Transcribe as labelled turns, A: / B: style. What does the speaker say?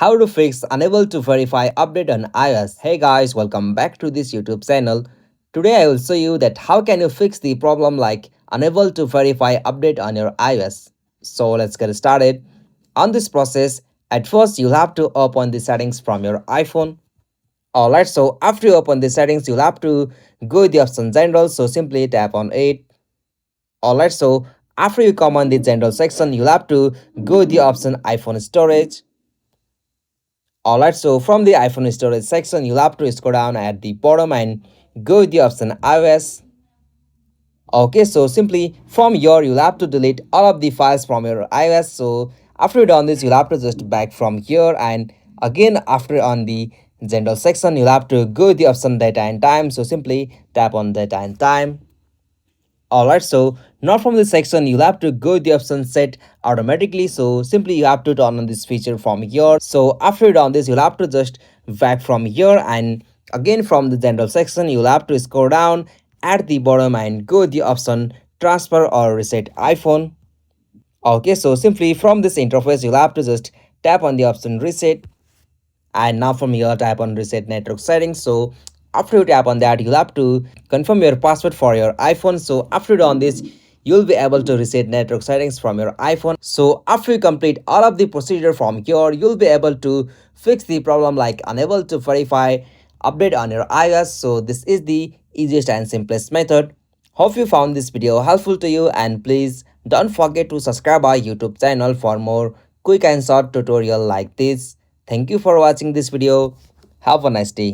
A: How to fix unable to verify update on iOS. Hey guys, welcome back to this YouTube channel. Today I will show you that how can you fix the problem like unable to verify update on your iOS. So let's get started. On this process, at first you'll have to open the settings from your iPhone. Alright, so after you open the settings, you'll have to go the option general. So simply tap on it. Alright, so after you come on the general section, you'll have to go the option iPhone storage. Alright, so from the iPhone storage section, you'll have to scroll down at the bottom and go with the option iOS. Okay, so simply from here, you'll have to delete all of the files from your iOS. So after you done this, you'll have to just back from here, and again after on the general section, you'll have to go with the option data and time. So simply tap on data and time. Alright, so now from this section, you'll have to go the option set automatically. So simply you have to turn on this feature from here. So after you done this, you'll have to just back from here, and again from the general section, you'll have to scroll down at the bottom and go the option transfer or reset iPhone. Okay, so simply from this interface, you'll have to just tap on the option reset, and now from here tap on reset network settings. So after you tap on that, you'll have to confirm your password for your iPhone. So after you done this, you'll be able to reset network settings from your iPhone. So after you complete all of the procedure from here, you'll be able to fix the problem like unable to verify update on your iOS. So this is the easiest and simplest method. Hope you found this video helpful to you, and please don't forget to subscribe our YouTube channel for more quick and short tutorial like this. Thank you for watching this video. Have a nice day.